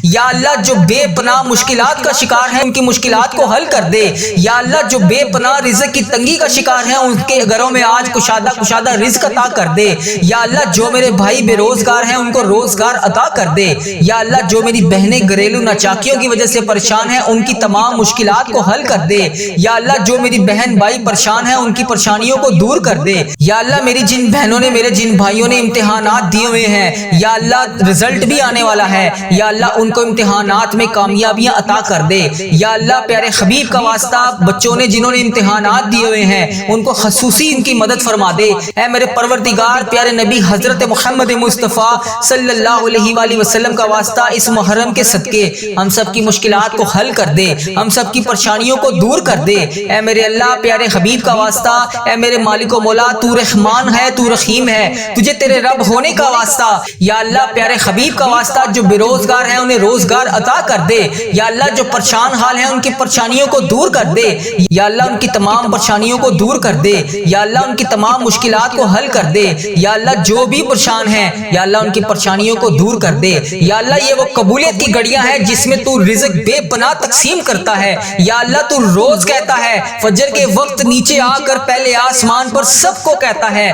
یا اللہ جو بے پناہ مشکلات کا شکار ہیں ان کی مشکلات کو حل کر دے، یا اللہ جو بے پناہ رزق کی تنگی کا شکار ہیں ان کے گھروں میں آج کشادہ رزق عطا کر دے، یا اللہ جو میرے بھائی بے روزگار ہیں ان کو روزگار عطا کر دے، یا اللہ جو میری بہنیں گھریلو ناچاکیوں کی وجہ سے پریشان ہیں ان کی تمام مشکلات کو حل کر دے، یا اللہ جو میری بہن بھائی پریشان ہیں ان کی پریشانیوں کو دور کر دے، یا اللہ میری جن بہنوں نے میرے جن بھائیوں نے امتحانات دیے ہوئے ہیں یا اللہ رزلٹ بھی آنے والا ہے، یا اللہ ان کو امتحانات میں کامیابیاں عطا کر دے، یا اللہ پیارے حبیب کا واسطہ بچوں نے جنہوں نے امتحانات دیے ہوئے ہیں ان کو خصوصی ان کی مدد فرما دے، اے میرے پروردگار پیارے نبی حضرت محمد مصطفیٰ صلی اللہ علیہ وآلہ وسلم کا واسطہ اس محرم کے صدقے ہم سب کی مشکلات کو حل کر دے، ہم سب کی پریشانیوں کو دور کر دے، اے میرے اللہ پیارے حبیب کا واسطہ، اے میرے مالک و مولا تو رحمان ہے تو رحیم ہے، تجھے تیرے رب ہونے کا واسطہ، یا اللہ پیارے حبیب کا واسطہ جو بے روزگار ہیں انہیں روزگار عطا کر دے، یا اللہ جو پریشان حال ہیں ان کی پریشانیوں کو دور کر دے، یا اللہ ان کی تمام پریشانیوں کو دور کر دے، یا اللہ ان کی تمام مشکلات کو حل کر دے، یا اللہ جو بھی پریشان ہیں یا اللہ ان کی پریشانیوں کو دور کر دے، یا اللہ یہ وہ قبولیت کی گھڑیاں ہیں جس میں تو رزق بے پناہ تقسیم کرتا ہے، یا اللہ تو روز کہتا ہے فجر کے وقت نیچے آ کر پہلے آسمان پر سب کو کہتا ہے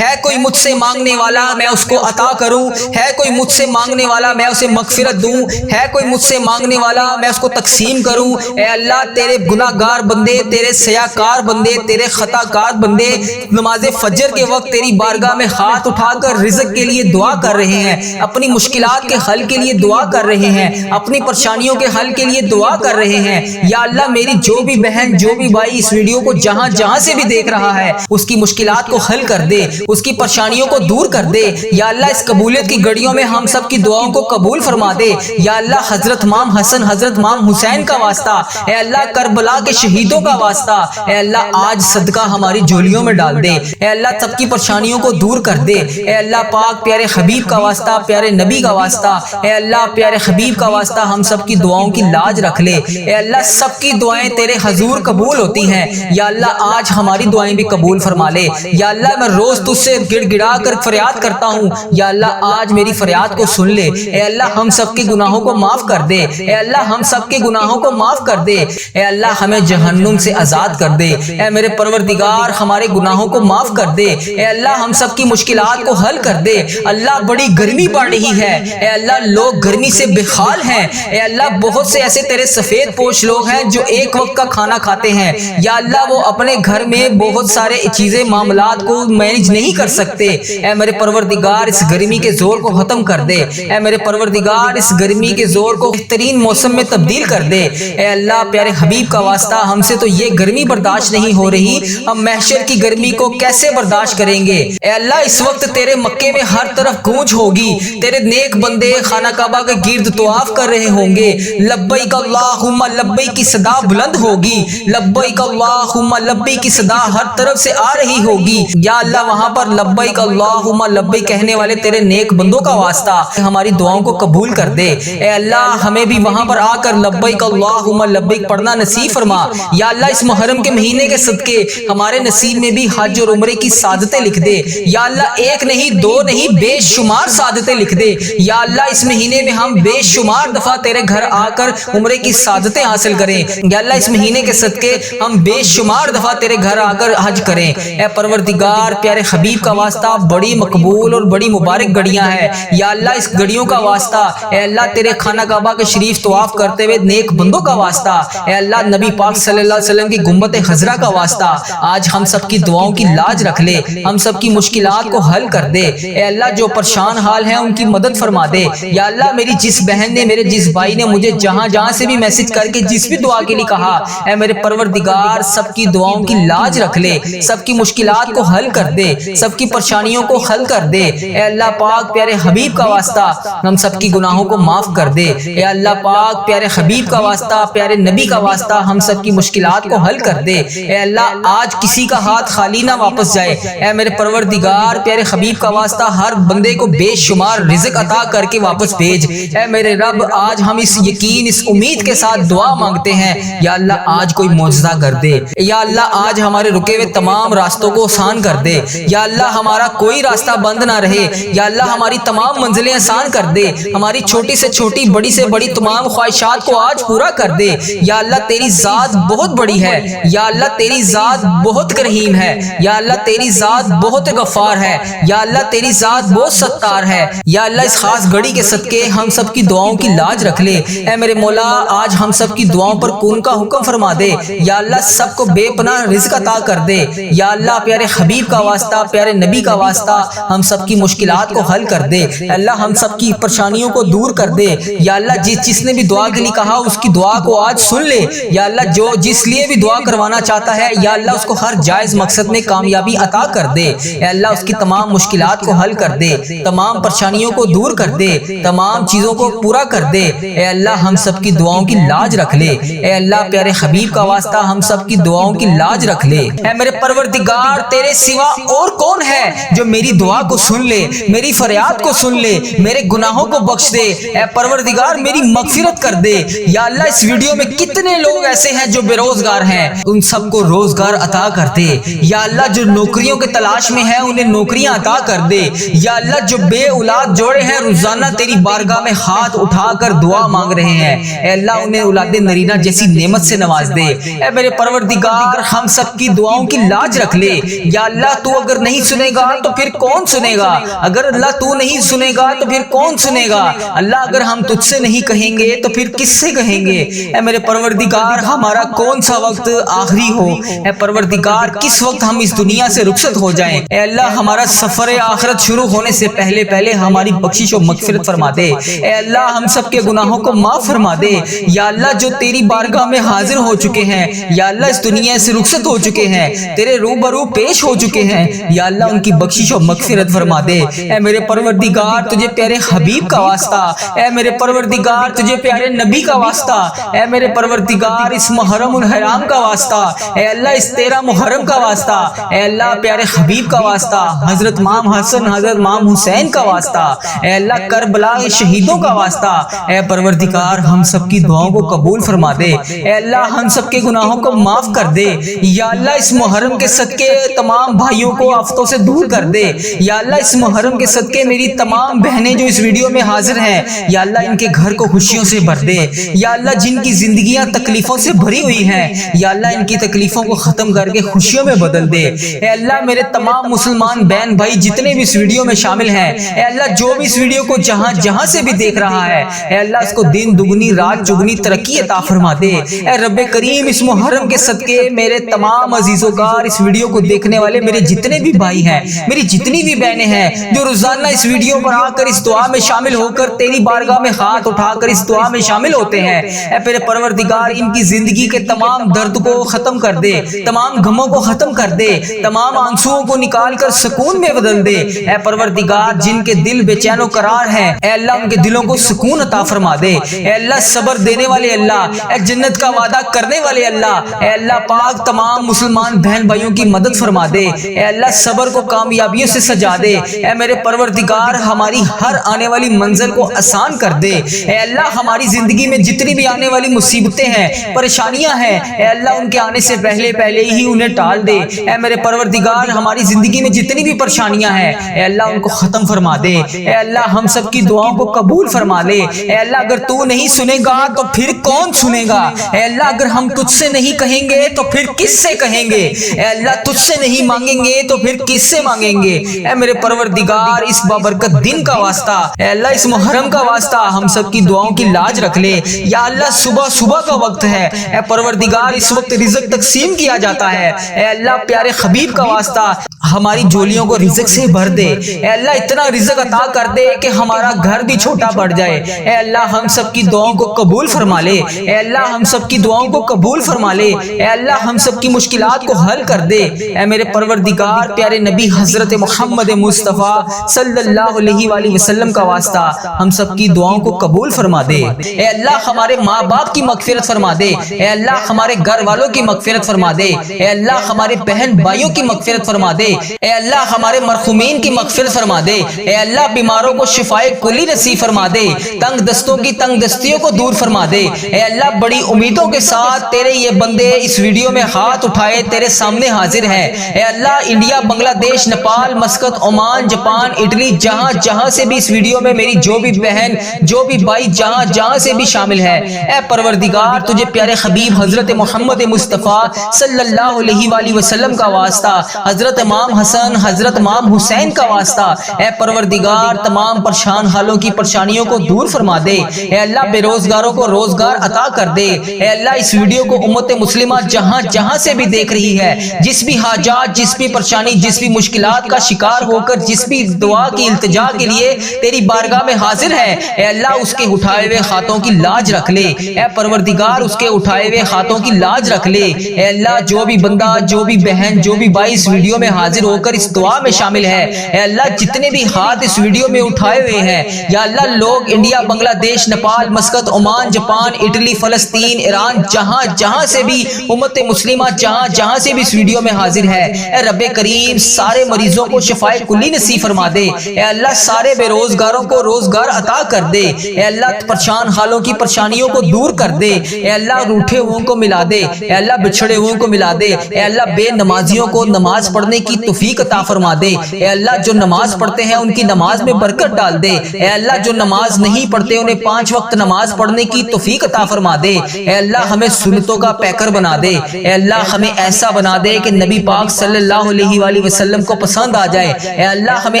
کوئی مجھ سے مانگنے والا میں اس کو عطا کروں، ہے کوئی مجھ سے مانگنے والا میں اسے مغفرت دوں، ہے کوئی مجھ سے مانگنے والا میں اس کو تقسیم کروں، اے اللہ تیرے گناہگار بندے، تیرے سیاکار بندے، تیرے خطا کار بندے نماز فجر کے وقت تیری بارگاہ میں ہاتھ اٹھا کر رزق کے لیے دعا کر رہے ہیں، اپنی مشکلات کے حل کے لیے دعا کر رہے ہیں، اپنی پریشانیوں کے حل کے لیے دعا کر رہے ہیں، یا اللہ میری جو بھی بہن جو بھی بھائی اس ویڈیو کو جہاں جہاں سے بھی دیکھ رہا ہے اس کی مشکلات کو حل کر دے، اس کی پریشانیوں کو دور کر دے، یا اللہ اس قبولیت کی گھڑیوں میں ہم سب کی دعاؤں کو قبول فرما دے، یا اللہ حضرت امام حسن حضرت امام حسین کا واسطہ، اے اللہ کربلا کے شہیدوں کا واسطہ، اے اللہ آج صدقہ ہماری جھولیوں میں ڈال دے، اے اللہ سب کی پریشانیوں کو دور کر دے، اے اللہ پاک پیارے حبیب کا واسطہ پیارے نبی کا واسطہ، اے اللہ پیارے حبیب کا واسطہ ہم سب کی دعاؤں کی لاج رکھ لے، اے اللہ سب کی دعائیں تیرے حضور قبول ہوتی ہیں، یا اللہ آج ہماری دعائیں بھی قبول فرما لے، یا اللہ میں روز تجھ سے گڑ گڑا کر فریاد کرتا ہوں، یا اللہ آج میری فریاد کو سن لے، اے اللہ ہم سب کے گناہوں کو معاف کر دے، اے اللہ ہم سب کے گناہوں کو معاف کر دے، اے اللہ ہمیں جہنم سے آزاد کر دے، اے میرے پروردگار ہمارے گناہوں کو معاف کر دے، اے اللہ ہم سب کی مشکلات کو حل کر دے، اللہ بڑی گرمی پڑ رہی ہے، اے اللہ لوگ گرمی سے بے حال ہیں، اے اللہ بہت سے ایسے تیرے سفید پوش لوگ ہیں جو ایک وقت کا کھانا کھاتے ہیں، یا اللہ وہ اپنے گھر میں بہت سارے چیزیں معاملات کو مینج نہیں کر سکتے، اے میرے پروردگار اس گرمی کے زور کو ختم کر دے، اے میرے پروردگار اس گرمی کے زور کو بہترین موسم میں تبدیل کر دے، اے اللہ پیارے حبیب کا واسطہ ہم سے تو یہ گرمی برداشت نہیں ہو رہی، ہم محشر کی گرمی کو کیسے برداشت کریں گے، اے اللہ اس وقت تیرے مکے میں ہر طرف گونج ہوگی، تیرے نیک بندے خانہ کعبہ کے گرد طواف کر رہے ہوں گے، لبیک اللہم لبیک کی صدا بلند ہوگی، لبیک اللہم لبیک کی صدا ہر طرف سے آ رہی ہوگی، یا اللہ وہاں پر لبیک اللہم لبیک کہنے والے تیرے نیک بندوں کا واسطہ ہماری دعاؤں کو قبول کر دے، اے اللہ ہمیں بھی وہاں پر آ کر لبیک اللہم لبیک پڑھنا نصیب فرما، یا اللہ اس محرم کے مہینے کے صدقے ہمارے نصیب میں بھی حج اور عمرے کی سعادتیں لکھ دے، یا اللہ ایک نہیں دو نہیں بے شمار سعادتیں لکھ دے، یا اللہ اس مہینے میں ہم بے شمار دفعہ تیرے گھر آ کر عمرے کی سعادتیں حاصل کریں، یا اللہ اس مہینے کے صدقے ہم بے شمار دفعہ تیرے گھر آ کر حج کریں، اے پروردگار پیارے حبیب کا واسطہ بڑی مقبول اور بڑی مبارک گھڑیاں ہیں، یا اللہ اس گھڑیوں کا واسطہ، اے اللہ تیرے خانہ کعبہ کے شریف طواف کرتے ہوئے نیک بندوں کا واسطہ، اے اللہ نبی پاک صلی اللہ علیہ وسلم کی گنبد خضرا کا واسطہ آج ہم سب کی دعاؤں کی لاج رکھ لے، ہم سب کی مشکلات کو حل کر دے، اے اللہ جو پریشان حال ہیں ان کی مدد فرما دے، یا اللہ میری جس بہن نے میرے جس بھائی نے مجھے جہاں جہاں سے بھی میسج کر کے جس بھی دعا کے لیے کہا، اے میرے پروردگار سب کی دعاؤں کی لاج رکھ لے، سب کی مشکلات کو حل کر دے، سب کی پریشانیوں کو حل کر دے، اے اللہ پاک پیارے حبیب کا واسطہ ہم سب کی گناہوں کو معاف کر دے، اے اللہ پاک پیارے حبیب کا واسطہ پیارے نبی کا واسطہ ہم سب کی مشکلات کو حل کر دے، اے اللہ آج کسی کا ہاتھ خالی نہ واپس جائے، اے میرے پروردگار پیارے حبیب کا واسطہ ہر بندے کو بے شمار رزق عطا کر کے واپس بھیج، اے میرے رب آج ہم اس یقین اس امید کے ساتھ دعا مانگتے ہیں، یا اللہ آج کوئی معجزہ کر دے، یا اللہ آج ہمارے رکے ہوئے تمام راستوں کو آسان کر دے، یا اللہ ہمارا کوئی راستہ بند نہ رہے، یا اللہ ہماری تمام منزلیں آسان کر دے، ہماری چھوٹی سے چھوٹی چھوٹی بڑی سے بڑی تمام خواہشات کو آج پورا کر دے۔ یا اللہ تیری ذات بہت بڑی ہے، یا اللہ تیری ذات بہت رحیم ہے، یا اللہ تیری ذات بہت غفار ہے، یا اللہ تیری ذات بہت ستار ہے۔ یا اللہ اس خاص گھڑی کے صدقے ہم سب کی دعاؤں کی لاج رکھ لے۔ اے میرے مولا آج ہم سب کی دعاؤں پر کون کا حکم فرما دے۔ یا اللہ سب کو بے پناہ رزق عطا کر دے۔ یا اللہ پیارے حبیب کا واسطہ، پیارے نبی کا واسطہ ہم سب کی مشکلات کو حل کر دے۔ اللہ ہم سب کی پریشانیوں کو دور کر دے۔ یا اللہ جس نے بھی دعا کے لیے کہا اس کی دعا کو آج سن لے۔ یا اللہ جو جس لیے بھی دعا کروانا چاہتا ہے یا اللہ اس کو ہر جائز مقصد میں کامیابی عطا کر دے۔ اے اللہ اس کی تمام مشکلات کو حل کر دے، تمام پریشانیوں کو دور کر دے، تمام چیزوں کو پورا کر دے۔ اے اللہ ہم سب کی دعاؤں کی لاج رکھ لے۔ اے اللہ پیارے حبیب کا واسطہ ہم سب کی دعاؤں کی لاج رکھ لے۔ اے میرے پروردگار تیرے سوا اور کون ہے جو میری دعا کو سن لے، میری فریاد کو سن لے، میرے گناہوں کو بخش دے۔ اے پروردگار میری مغفرت کر دے۔ یا اللہ اس ویڈیو میں کتنے لوگ ایسے ہیں جو بے روزگار ہیں، ان سب کو روزگار عطا کر دے۔ یا اللہ جو نوکریوں کے تلاش میں ہیں انہیں نوکریاں عطا کر دے۔ یا اللہ جو بے اولاد جوڑے ہیں روزانہ تیری بارگاہ میں ہاتھ اٹھا کر دعا مانگ رہے ہیں، اے اللہ انہیں اولاد نرینہ جیسی نعمت سے نواز دے۔ اے میرے پروردگار ہم سب کی دعاؤں کی لاج رکھ لے۔ یا اللہ تو اگر نہیں سنے گا تو پھر کون سنے گا؟ اگر اللہ تو نہیں سنے گا تو پھر کون سنے گا؟ اللہ اگر ہم تجھ سے نہیں کہیں گے تو پھر کس سے کہیں گے؟ اے میرے پروردگار ہمارا کون سا وقت آخری ہو؟ اے پروردگار کس وقت ہم اس دنیا سے رخصت ہو جائیں؟ اے اللہ ہمارا سفر آخرت شروع ہونے سے پہلے ہماری بخشش و مغفرت فرما دے۔ اے اللہ ہم سب کے گناہوں کو معاف فرما دے۔ یا اللہ جو تیری بارگاہ میں حاضر ہو چکے ہیں، یا اللہ اس دنیا سے رخصت ہو چکے ہیں، تیرے روبرو پیش ہو چکے ہیں، یا اللہ ان کی بخشش و مغفرت فرما دے۔ اے میرے پروردگار تجھے پیارے حبیب کا واسطہ، اے میرے پروردگار تجھے پیارے نبی کا واسطہ، اے میرے پروردگار اس محرم الحرام کا واسطہ، اے اللہ اس 13 محرم کا واسطہ، اے اللہ پیارے حبیب کا واسطہ، حضرت امام حسن حضرت امام حسین کا واسطہ، اے اللہ کربلا کے شہیدوں کا واسطہ، اے پروردگار ہم سب کی دعاؤں کو قبول فرما دے۔ اے اللہ ہم سب کے گناہوں کو معاف کر دے۔ یا اللہ اس محرم کے صدقے تمام بھائیوں کو آفتوں سے دور کر دے۔ یا اللہ اس محرم کے صدقے میری تمام بہنیں جو اس ویڈیو میں حاضر ہیں، یا اللہ ان کے گھر کو خوشیوں سے بھر دے۔ یا اللہ جن کی زندگیاں تکلیفوں سے بھری ہوئی ہیں، یا اللہ ان کی تکلیفوں کو ختم کر کے خوشیوں میں بدل دے۔ اے اللہ میرے تمام مسلمان بہن بھائی جتنے بھی اس ویڈیو میں شامل ہیں، اے اللہ جو بھی اس ویڈیو کو جہاں سے بھی دیکھ رہا ہے، اے اللہ اس کو دن دگنی رات چگنی ترقی عطا فرما دے۔ اے رب کریم اس محرم کے صدقے میرے تمام عزیزوں کا اس ویڈیو کو دیکھنے والے میرے جتنے بھی بھائی ہیں، میری جتنی بھی بہنیں ہیں جو روزانہ اس ویڈیو پر آ کر اس دعا میں شامل ہو کر تیری بارگاہ میں ہاتھ اٹھا کر اس دعا میں شامل ہوتے ہیں، اے میرے پروردگار ان کی زندگی کے تمام درد کو ختم کر دے، تمام غموں کو ختم کر دے، تمام آنسوؤں کو نکال کر سکون میں بدل دے۔ اے پروردگار جن کے دل بے چین و قرار ہیں، اے اللہ ان کے دلوں کو سکون عطا فرما دے۔ اے اللہ صبر دینے والے اللہ، اے جنت کا وعدہ کرنے والے اللہ، اے اللہ پاک تمام مسلمان بہن بھائیوں کی مدد فرما دے۔ اے اللہ صبر کو کامیابیوں سے سجا دے۔ اے میرے پروردگار ہماری ہر آنے والی منزل کو آسان کر دے۔ اے اللہ ہماری زندگی میں جتنی بھی آنے والی مصیبتیں ہیں، پریشانیاں ہیں، اے اللہ ان کے آنے سے پہلے ہی انہیں ٹال دے۔ اے میرے پروردگار ہماری زندگی میں جتنی بھی پریشانیاں ہیں، اے اللہ ان کو ختم فرما دے۔ اے اللہ ہم سب کی دعاؤں کو قبول فرما لے۔ اے اللہ اگر تو نہیں سنے گا تو پھر کون سنے گا؟ اے اللہ اگر ہم تجھ سے نہیں کہیں گے تو پھر کس سے کہیں گے؟ اے اللہ تجھ سے نہیں مانگیں گے تو پھر کس سے مانگیں گے؟ اے میرے پروردگار اس بابرکت دن کا واسطہ، اے اللہ اس محرم کا واسطہ ہم سب کی دعاؤں کی لاج رکھ لے۔ یا اللہ صبح کا وقت ہے، اے پروردگار اس وقت رزق تقسیم کیا جاتا ہے، اے اللہ پیارے حبیب کا واسطہ ہماری جولیوں کو رزق سے بھر دے۔ اے اللہ اتنا رزق عطا کر دے کہ ہمارا گھر بھی چھوٹا پڑ جائے۔ اے اللہ ہم سب کی دعاؤں کو قبول فرما لے۔ اے اللہ ہم سب کی دعاؤں کو قبول فرما لے۔ اے اللہ ہم سب کی مشکلات کو حل کر دے۔ اے میرے پروردگار پیارے نبی حضرت محمد مصطفیٰ صلی اللہ علیہ وآلہ وسلم کا واسطہ ہم سب کی دعاؤں کو قبول فرما دے۔ اے اللہ ہمارے ماں باپ کی مغفرت فرما دے۔ اے اللہ ہمارے گھر والوں کی مغفرت فرما دے۔ اے اللہ ہمارے بہن بھائیوں کی مغفرت فرما دے۔ اے اللہ ہمارے مرحومین کی مغفرت فرما دے۔ اے اللہ بیماروں کو شفائے کلی نصیب فرما دے۔ تنگ دستوں کی تنگ دستیوں کو دور فرما دے۔ اے اللہ بڑی امیدوں کے ساتھ تیرے یہ بندے اس ویڈیو میں ہاتھ اٹھائے تیرے سامنے حاضر ہیں۔ اے اللہ انڈیا، بنگلہ دیش، Nepal, Muscat, Oman, Japan, Italy, جہاں سے بھی اس ویڈیو میں میری جو بھی بہن جو بھی بھائی جہاں جہاں سے بھی شامل ہے، اے پروردگار تجھے پیارے حبیب حضرت محمد مصطفیٰ صلی اللہ علیہ وآلہ وسلم کا واسطہ، حضرت امام حسن حضرت امام حسین کا واسطہ، اے پروردگار تمام پریشان حالوں کی پریشانیوں کو دور فرما دے، اے اللہ بے روزگاروں کو روزگار عطا کر دے، اے اللہ اس ویڈیو کو امت مسلمہ جہاں جہاں سے بھی دیکھ رہی ہے، جس بھی حاجات، جس بھی پریشانی، جس بھی مشکلات کا شکار ہو کر جس بھی دعا کی التجا کے لیے تیری بارگاہ میں حاضر ہے، اے اللہ اس کے اٹھائے ہوئے ہاتھوں کی لاج رکھ لے، اے پروردگار اس کے اٹھائے ہوئے ہاتھوں کی لاج رکھ لے، اے اللہ جو بھی بندہ، جو بھی بہن، جو بھی بھائی اس ویڈیو میں حاضر ہو کر اس دعا میں شامل ہے، اے اللہ جتنے بھی ہاتھ اس ویڈیو میں اٹھائے ہوئے ہیں، یا اللہ لوگ انڈیا، بنگلہ دیش، Nepal, Muscat, Oman, Japan, Italy, فلسطین، ایران، جہاں جہاں سے بھی امت مسلمہ جہاں جہاں سے بھی اس ویڈیو میں حاضر ہے، اے رب کریم سارے مریضوں کو شفائے کلی نصیب فرما دے، اے اللہ سارے بے روزگاروں کو روزگار عطا کر دے، اے اللہ پریشان حالوں کی پریشانیوں کو دور کر دے، اے اللہ روٹھے ہوئوں کو ملا دے، اے اللہ بچھڑے ہوئوں کو ملا دے، اے اللہ بے نمازیوں کو نماز پڑھنے کی توفیق عطا فرما دے، اے اللہ جو نماز پڑھتے ہیں ان کی نماز میں برکت ڈال دے، اے اللہ جو نماز نہیں پڑھتے انہیں 5 وقت نماز پڑھنے کی توفیق عطا فرما دے، اے اللہ ہمیں سنتوں کا پیکر بنا دے، اے اللہ ہمیں ایسا بنا دے کہ نبی پاک صلی اللہ علیہ وآلہ وسلم کو پسند آ جائے، اے اللہ ہمیں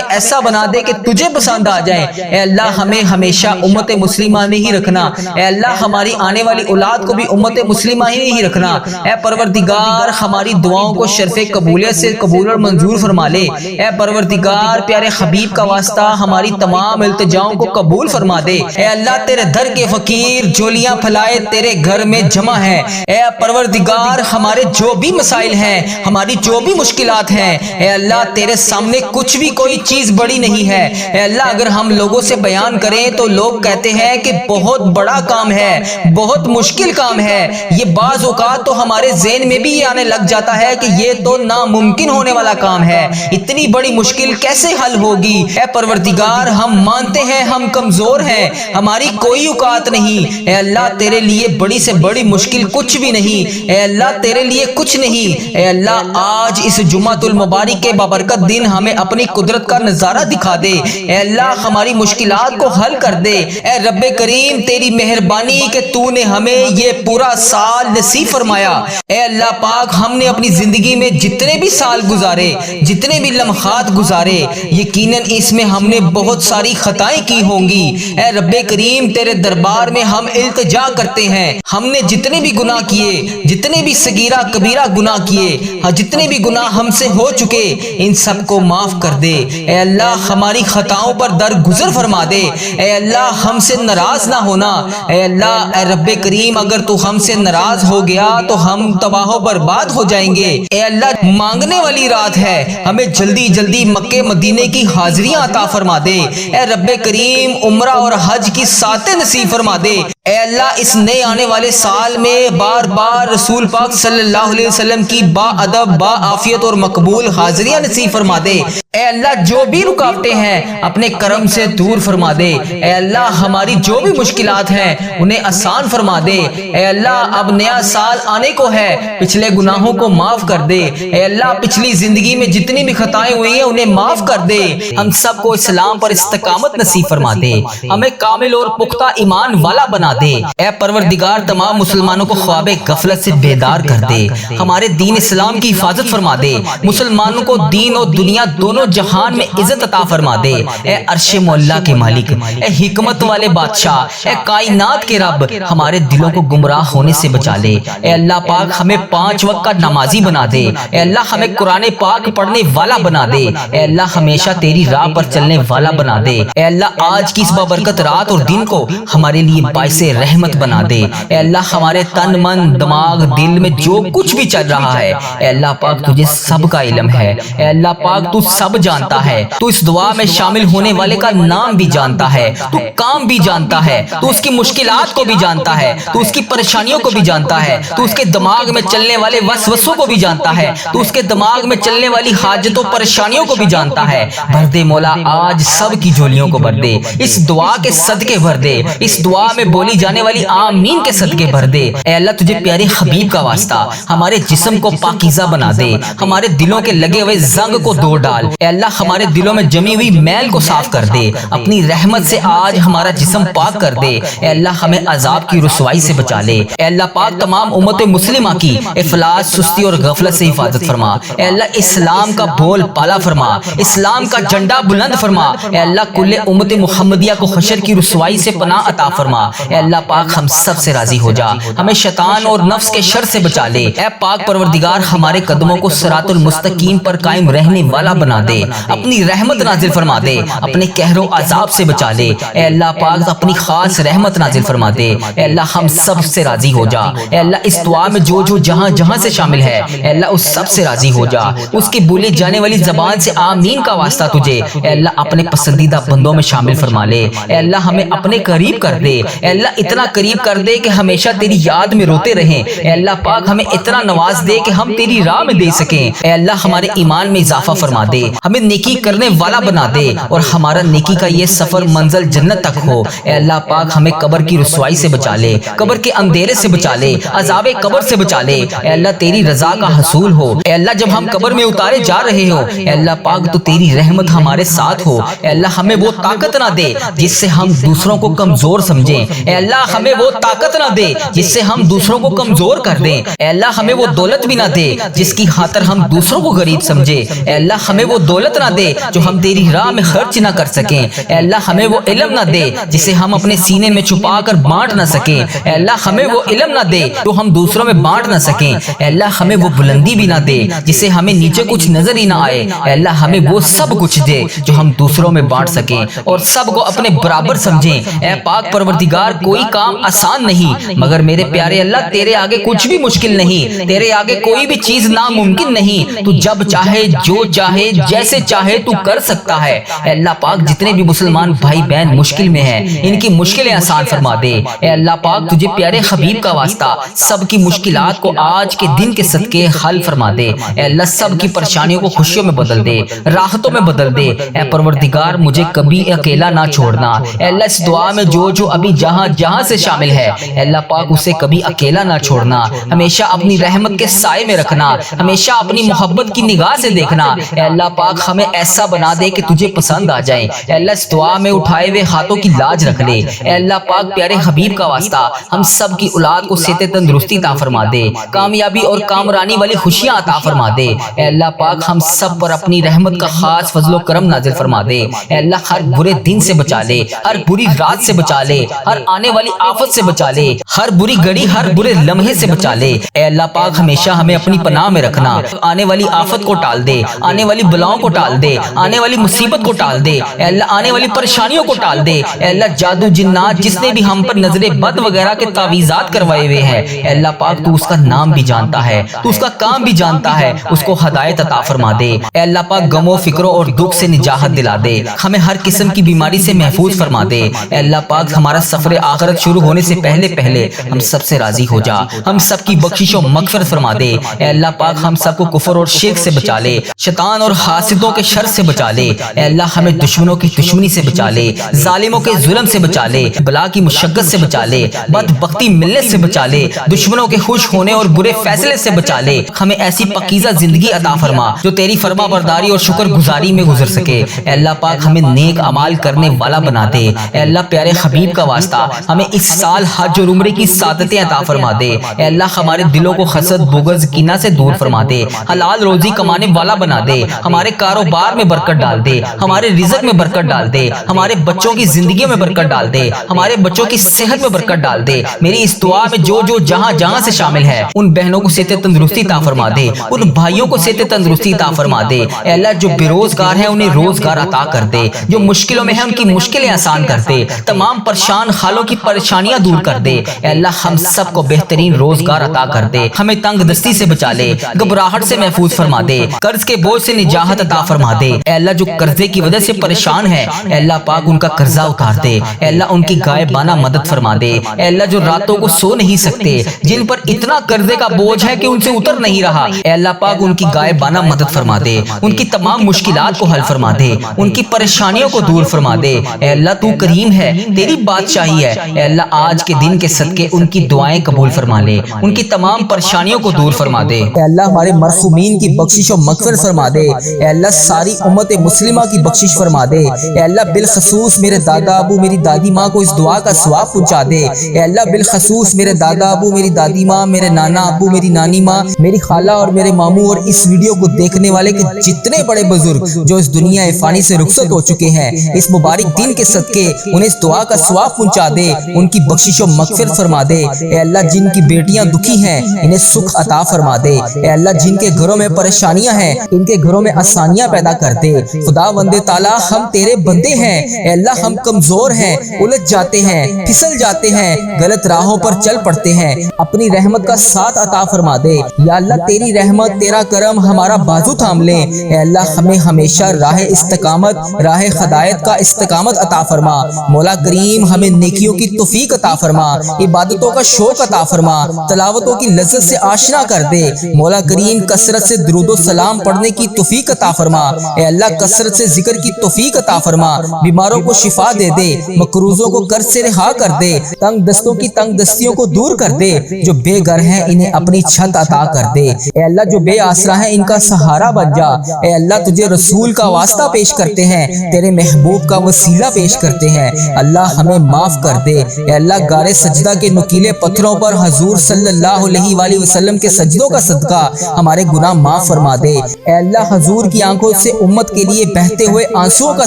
ایسا بنا دے کہ تجھے پسند آ جائے، اے اللہ ہمیں ہمیشہ امت مسلمہ میں ہی رکھنا، اے اللہ ہماری آنے والی اولاد کو بھی امت مسلمہ ہی رکھنا، اے پروردگار ہماری دعاؤں کو شرف قبولیت سے قبول اور منظور فرما لے، اے پروردگار پیارے حبیب کا واسطہ ہماری تمام التجاؤں کو قبول فرما دے، اے اللہ تیرے در کے فقیر جولیاں پھلائے تیرے گھر میں جمع ہے، اے پروردگار ہمارے جو بھی مسائل ہیں، ہماری جو بھی مشکلات ہیں، اے اللہ تیرے سامنے کچھ بھی کوئی چیز بڑی نہیں ہے، اے اللہ اگر ہم لوگوں سے بیان کریں تو لوگ کہتے ہیں کہ بہت بڑا کام ہے، بہت مشکل کام ہے، یہ بعض اوقات تو ہمارے ذہن میں بھی یہ آنے لگ جاتا ہے کہ یہ تو ناممکن ہونے والا کام ہے، اتنی بڑی مشکل کیسے حل ہوگی، اے پروردگار ہم مانتے ہیں ہم کمزور ہیں، ہماری کوئی اوقات نہیں، اے اللہ تیرے لیے بڑی سے بڑی مشکل کچھ بھی نہیں، اے اللہ تیرے لیے کچھ نہیں، اے اللہ آج اس جمعۃ المبارک کے بابرکت دن ہمیں اپنی قدرت کا نظارہ دکھا دے، اے اللہ ہماری مشکلات کو حل کر دے، اے رب کریم تیری مہربانی کہ تو نے ہمیں یہ پورا سال نصیب فرمایا، اے اللہ پاک ہم نے اپنی زندگی میں جتنے بھی سال گزارے، جتنے بھی لمحات گزارے، یقیناً اس میں ہم نے بہت ساری خطائیں کی ہوں گی، اے رب کریم تیرے دربار میں ہم التجا کرتے ہیں، ہم نے جتنے بھی گناہ کیے، جتنے بھی صغیرہ کبیرہ گناہ کیے، جتنے بھی گناہ ہم سے ہو چکے ان سب کو معاف کر دے، اے اللہ ہماری خطاؤں پر درگزر فرما دے، اے اللہ ہم سے ناراض نہ ہونا، اے اللہ اے رب کریم اگر تو ہم سے ناراض ہو گیا تو ہم تباہ و برباد ہو جائیں گے، اے اللہ مانگنے والی رات ہے، ہمیں جلدی جلدی مکے مدینے کی حاضریاں عطا فرما دے، اے رب کریم عمرہ اور حج کی ساتیں نصیب فرما دے، اے اللہ اس نئے آنے والے سال میں بار بار رسول پاک صلی اللہ علیہ وسلم کی با ادب با عافیت اور مقبول حاضریاں نصیب فرما دے، اے اللہ جو بھی رکاوٹیں ہیں اپنے کرم سے دور فرما دے، اے اللہ ہماری جو بھی مشکلات ہیں انہیں آسان فرما دے، اے اللہ اب نیا سال آنے کو ہے، پچھلے گناہوں کو معاف کر دے، اے اللہ پچھلی زندگی میں جتنی بھی خطائیں ہوئی ہیں انہیں معاف کر دے، ہم سب کو اسلام پر استقامت نصیب فرما دے، ہمیں کامل اور پختہ ایمان والا بنا دے، اے پروردگار تمام مسلمانوں کو خواب غفلت سے بیدار کر دے، ہمارے دین اسلام کی حفاظت فرما دے، مسلمانوں کو دین اور دنیا دونوں جہان میں عزت عطا فرما دے، اے عرش مولا کے مالک، اے حکمت والے بادشاہ، اے کائنات کے رب ہمارے دلوں کو گمراہ ہونے سے بچا لے، اے اللہ پاک ہمیں 5 وقت کا نمازی بنا دے، اے اللہ ہمیں قرآن پاک پڑھنے والا بنا دے، اے اللہ ہمیشہ تیری راہ پر چلنے والا بنا دے، اے اللہ آج کی اس بابرکت رات اور دن کو ہمارے لیے باعث رحمت بنا دے، اے اللہ ہمارے تن من دماغ دل میں جو کچھ بھی چل رہا ہے اے اللہ پاک تجھے سب کا علم ہے، اے اللہ پاک تو سب جانتا ہے، تو اس دعا میں شامل ہونے والے کا نام بھی جانتا ہے، تو کام بھی جانتا ہے، تو اس کی مشکلات کو بھی جانتا ہے، تو اس کی پریشانیوں کو بھی جانتا ہے، تو اس کے دماغ میں چلنے والے وسوسوں کو بھی جانتا ہے، تو اس کے دماغ میں چلنے والی حاجتوں پریشانیوں کو بھی جانتا ہے، بھر دے مولا آج سب کی جھولیوں کو بھر دے، اس دعا کے صدقے بھر دے، اس دعا میں بولی بولی جانے والی آمین کے صدقے بھر دے۔ اے اللہ تجھے پیارے حبیب کا واسطہ ہمارے جسم کو پاکیزہ بنا دے، ہمارے دلوں کے لگے ہوئے زنگ کو دور ڈال۔ اے اللہ ہمارے دلوں میں جمی ہوئی میل کو صاف کر دے، اپنی رحمت سے آج ہمارا جسم پاک کر دے۔ اے اللہ ہمیں عذاب کی رسوائی سے بچا لے۔ اے اللہ پاک تمام امت مسلمہ کی افلاس، سستی اور غفلت سے حفاظت فرما۔ اے اللہ اسلام کا بول بالا فرما، اسلام کا جھنڈا بلند فرما۔ اے اللہ کل امت محمدیہ کو حشر کی رسوائی سے پناہ عطا فرما۔ اے اللہ پاک ہم سب سے راضی ہو جا، ہمیں شیطان اور نفس کے شر سے بچا لے۔ اے پاک پروردگار ہمارے قدموں کو صراط المستقیم پر قائم رہنے والا بنا دے، اپنی رحمت نازل فرما دے، اپنے قہر و عذاب سے بچا لے۔ اے اللہ پاک اپنی خاص رحمت نازل فرما دے۔ اے اللہ ہم سب سے راضی ہو جا۔ اے اللہ اس دعا میں جو جو جہاں جہاں سے شامل ہے، اے اللہ اس سب سے راضی ہو جا۔ اس کی بولی جانے والی زبان سے آمین کا واسطہ تجھے اے اللہ اپنے پسندیدہ بندوں میں شامل فرما لے۔ اے اللہ ہمیں اپنے قریب کر دے، اے اللہ اتنا قریب کر دے کہ ہمیشہ تیری یاد میں روتے رہیں۔ اے اللہ پاک ہمیں اتنا نواز دے کہ ہم تیری راہ میں دے سکیں۔ اے اللہ ہمارے ایمان میں اضافہ فرما دے، ہمیں نیکی کرنے والا بنا دے، اور ہمارا نیکی کا یہ سفر منزل جنت تک ہو۔ اے اللہ پاک ہمیں قبر کی رسوائی سے بچا لے، قبر کے اندھیرے سے بچا لے، عذاب قبر سے بچا لے۔ اے اللہ تیری رضا کا حصول ہو۔ اے اللہ جب ہم قبر میں اتارے جا رہے ہو، اے اللہ پاک تو تیری رحمت ہمارے ساتھ ہو۔ اے اللہ ہمیں وہ طاقت نہ دے جس سے ہم دوسروں کو کمزور سمجھیں۔ اے اللہ ہمیں وہ طاقت نہ دے جس سے ہم دوسروں کو کمزور کر دیں۔ اے اللہ ہمیں وہ دولت بھی نہ دے جس کی خاطر ہم دوسروں کو غریب سمجھے۔ اے اللہ ہمیں وہ دولت نہ دے جو ہم تیری راہ میں خرچ نہ کر سکیں۔ اے اللہ ہمیں وہ علم نہ دے جسے ہم اپنے سینے میں چھپا کر بانٹ نہ سکیں۔ اے اللہ ہمیں وہ علم نہ دے جو ہم دوسروں میں بانٹ نہ سکیں۔ اے اللہ ہمیں وہ بلندی بھی نہ دے جسے ہمیں نیچے کچھ نظر ہی نہ آئے۔ اے اللہ ہمیں وہ سب کچھ دے جو ہم دوسروں میں بانٹ سکیں اور سب کو اپنے برابر سمجھیں۔ اے پاک پروردگار کوئی کام آسان نہیں، مگر میرے پیارے اللہ تیرے آگے کچھ بھی مشکل نہیں، تیرے آگے کوئی بھی چیز ناممکن نہیں۔ تو جب چاہے، جو چاہے، جیسے چاہے تو کر سکتا ہے۔ اے اللہ پاک جتنے بھی مسلمان بھائی بہن مشکل میں ہیں، ان کی مشکلیں آسان فرما دے۔ اے اللہ پاک تجھے پیارے حبیب کا واسطہ سب کی مشکلات کو آج کے دن کے صدقے حل فرما دے۔ اے اللہ سب کی پریشانیوں کو خوشیوں میں بدل دے، راحتوں میں بدل دے۔ اے پروردگار مجھے کبھی اکیلا نہ چھوڑنا۔ اے اللہ اس دعا میں جو جو ابھی جہاں جہاں سے شامل ہے، اے اللہ پاک اسے کبھی اکیلا نہ چھوڑنا، ہمیشہ اپنی رحمت کے سائے میں رکھنا، ہمیشہ اپنی محبت کی نگاہ سے دیکھنا۔ اے اللہ پاک ہمیں ایسا بنا دے کہ تجھے پسند آ جائے۔ اے اللہ اس دعا میں اٹھائے ہوئے ہاتھوں کی لاج رکھ لے۔ اے اللہ پاک پیارے حبیب کا واسطہ ہم سب کی اولاد کو صحت تندرستی عطا فرما دے، کامیابی اور کامرانی والی خوشیاں عطا فرما دے۔ اے اللہ پاک ہم سب پر اپنی رحمت کا خاص فضل و کرم نازل فرما دے۔ اے اللہ ہر برے دن سے بچا لے، ہر بری رات سے بچا لے، ہر آنے والی آفت سے بچا لے، ہر بری گھڑی، ہر برے لمحے سے بچا لے۔ اے اللہ پاک ہمیشہ ہمیں اپنی پناہ میں رکھنا، آنے والی آفت کو ٹال دے، آنے والی بلاؤں کو ٹال دے، آنے والی مصیبت کو ٹال دے۔ اے اللہ آنے والی پریشانیوں کو ٹال دے۔ اے اللہ جادو جنات جس نے بھی ہم پر نظر بد وغیرہ کے تعویذات کروائے ہوئے ہیں، اے اللہ پاک تو اس کا نام بھی جانتا ہے، تو اس کا کام بھی جانتا ہے، اس کو ہدایت عطا فرما دے۔ اے اللہ پاک غموں فکروں اور دکھ سے نجات دلا دے، ہمیں ہر قسم کی بیماری سے محفوظ فرما دے۔ اے اللہ پاک ہمارا سفر آخرت شروع ہونے سے پہلے پہلے ہم سب سے راضی ہو جا، ہم سب کی بخشش و مغفرت فرما دے۔ اے اللہ پاک ہم سب کو کفر اور شرک سے بچا لے، شیطان اور حاسدوں کے شر سے بچا لے۔ اے اللہ ہمیں دشمنوں کی دشمنی سے بچا لے، ظالموں کے ظلم سے بچا لے، بلا کی مشقت سے بچا لے، بدبختی ملت سے بچا لے، دشمنوں کے خوش ہونے اور برے فیصلے سے بچا لے۔ ہمیں ایسی پاکیزہ زندگی عطا فرما جو تیری فرما برداری اور شکر گزاری میں گزر سکے۔ اے اللہ پاک ہمیں نیک اعمال کرنے والا بنا دے۔ اے اللہ پیارے حبیب کا واسطہ ہمیں اس سال حج اور عمرے کی سعادتیں عطا فرما دے۔ اے اللہ ہمارے دلوں کو حسد، بغض، کینہ سے دور فرما دے، حلال روزی کمانے والا بنا دے، ہمارے کاروبار میں برکت ڈال دے، ہمارے رزق میں برکت ڈال دے، ہمارے بچوں کی زندگیوں میں برکت ڈال دے، ہمارے بچوں کی صحت میں برکت ڈال دے۔ میری اس دعا میں جو جو جہاں جہاں سے شامل ہے ان بہنوں کو صحت تندرستی عطا فرما دے، ان بھائیوں کو صحت تندرستی عطا فرما دے۔ اے اللہ جو بے روزگار ہیں انہیں روزگار عطا کر دے، جو مشکلوں میں ہیں ان کی مشکلیں آسان کر دے، تمام پریشان حالوں کی پریشانیاں دور کر دے۔ اے اللہ ہم سب کو بہترین روزگار عطا کر دے، ہمیں تنگ دستی سے بچا لے، گھبراہٹ سے محفوظ فرما دے، قرض کے بوجھ سے نجات عطا فرما دے۔ اے اللہ جو قرضے کی وجہ سے پریشان ہے، اے اللہ پاک ان کا قرضہ اتار دے، اے اللہ ان کی غائبانہ مدد فرما دے۔ اے اللہ جو راتوں کو سو نہیں سکتے، جن پر اتنا قرضے کا بوجھ ہے کہ ان سے اتر نہیں رہا، اے اللہ پاک ان کی غائبانہ مدد فرما دے، ان کی تمام مشکلات کو حل فرما دے، ان کی پریشانیوں کو دور فرما دے۔ اے اللہ تو کریم ہے، تیری بادشاہی ہے، اے اللہ آج کے دن کے صدقے ان کی دعائیں قبول فرما لے، ان کی تمام پریشانیوں کو دور فرما دے۔ اے اللہ ہمارے مرحومین کی بخشش و مغفرت فرما دے۔ اے اللہ ساری امت مسلمہ کی بخشش فرما دے۔ اے اللہ بالخصوص میرے دادا ابو میری دادی ماں کو اس دعا کا ثواب پہنچا دے۔ اے اللہ بالخصوص میرے دادا ابو میری دادی ماں، میرے نانا ابو میری نانی ماں، میری خالہ اور میرے ماموں اور اس ویڈیو کو دیکھنے والے کے جتنے بڑے بزرگ جو اس دنیا فانی سے رخصت ہو چکے ہیں، اس مبارک دن کے صدقے انہیں اس دعا کا ثواب پہنچا دے، ان کی بخشش و مغفرت فرما دے۔ اے اللہ جن کی بیٹیاں دکھی ہیں انہیں سکھ عطا فرما دے۔ اے اللہ جن کے گھروں میں پریشانیاں ہیں ان کے گھروں میں آسانیاں پیدا کر دے۔ خدا بندے تعالیٰ ہم تیرے بندے ہیں، اے اللہ ہم کمزور ہیں، الجھ جاتے ہیں، پھسل جاتے ہیں، غلط راہوں پر چل پڑتے ہیں، اپنی رحمت کا ساتھ عطا فرما دے۔ یا اللہ تیری رحمت تیرا کرم ہمارا بازو تھام لے۔ اے اللہ ہمیں ہمیشہ راہ استقامت، راہ ہدایت کا استقامت عطا فرما۔ مولا کریم ہمیں نیکیوں کی توفیق عطا فرما، عبادتوں کا شوق عطا فرما، تلاوتوں کی لذت سے آشنا کر دے۔ مولا کریم کثرت سے درود و سلام پڑھنے کی توفیق عطا فرما۔ اے اللہ کثرت سے ذکر کی توفیق عطا فرما، بیماروں کو شفا دے دے، مقروضوں کو قرض سے رہا کر دے، تنگ دستوں کی تنگ دستیوں کو دور کر دے، جو بے گھر ہیں انہیں اپنی چھت عطا کر دے۔ اے اللہ جو بے آسرا ہیں ان کا سہارا بن جا۔ اے اللہ تجھے رسول کا واسطہ پیش کرتے ہیں، تیرے محبوب کا وسیلہ پیش کرتے ہیں، اللہ ہمیں معاف کر دے۔ اے اللہ غار سجدہ کے نکیلے پتھروں پر حضور صلی اللہ علیہ وآلہ وسلم کے سجدوں کا صدقہ ہمارے گناہ معاف فرما دے۔ اے اللہ حضور کی آنکھوں سے امت کے لیے بہتے ہوئے آنسوؤں کا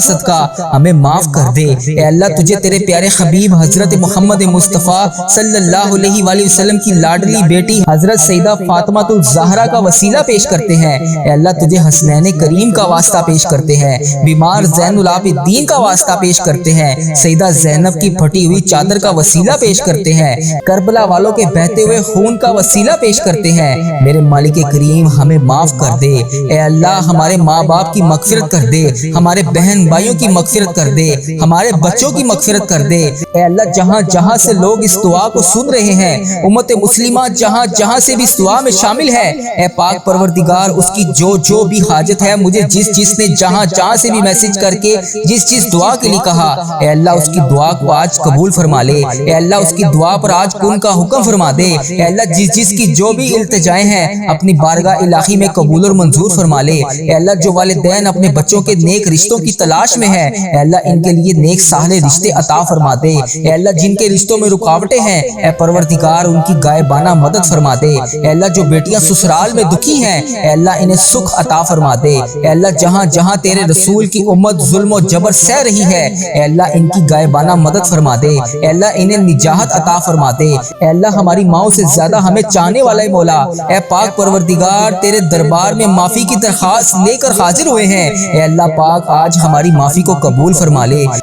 صدقہ ہمیں معاف کر دے۔ اے اللہ تجھے تیرے پیارے حبیب حضرت محمد مصطفیٰ صلی اللہ علیہ وآلہ وسلم کی لاڈلی بیٹی حضرت سیدہ فاطمہ الزہرا کا وسیلہ پیش کرتے ہیں۔ اے اللہ تجھے حسنین کریم کا واسطہ پیش کرتے ہیں، بیمار زین العابدین کا واسطہ پیش کرتے ہیں، سیدہ زینب کی پھٹی ہوئی چادر کا وسیلہ پیش کرتے ہیں، کربلا والوں کے بہتے ہوئے خون کا وسیلہ پیش کرتے ہیں۔ میرے مالک کریم ہمیں معاف کر دے۔ اے اللہ ہمارے ماں باپ کی مغفرت کر دے، ہمارے بہن بھائیوں کی مغفرت کر دے، ہمارے بچوں کی مغفرت کر دے۔ اے اللہ جہاں جہاں سے لوگ اس دعا کو سن رہے ہیں، امت مسلمہ جہاں جہاں سے بھی اس دعا میں شامل ہے، اے پاک پروردگار اس کی جو بھی حاجت ہے، مجھے جس نے جہاں سے بھی میسج کر کے جس دعا کے لیے کہا، اے اللہ اس کی دعا کو آج قبول فرما لے۔ اے اللہ اس کی دعا پر آج کن کا حکم فرما دے۔ اے اللہ جس کی جو بھی التجائیں ہیں اپنی بارگاہ الہی میں قبول اور منظور فرما لے۔ اے اللہ جو والدین اپنے بچوں کے نیک رشتوں کی تلاش میں ہیں، اے اللہ ان کے لیے نیک صالح رشتے عطا فرما دے۔ اے اللہ جن کے رشتوں میں رکاوٹیں ہیں، اے پروردگار ان کی غائبانہ مدد فرما دے۔ اے اللہ جو بیٹیاں سسرال میں دکھی ہیں، اے اللہ انہیں سکھ عطا فرما دے۔ اے اللہ جہاں جہاں تیرے رسول کی امت ظلم و جبر سہ رہی ہے، اے اللہ ان کی غائبانہ مدد فرما دے۔ اے اللہ انہیں نجات عطا فرما دے۔ اے اللہ ہماری ماؤں سے زیادہ ہمیں چاہنے والا مولا، اے پاک پروردگار تیرے دربار میں معافی کی درخواست لے کر حاضر ہوئے ہیں۔ اے اللہ پاک آج ہماری معافی کو قبول فرما لے۔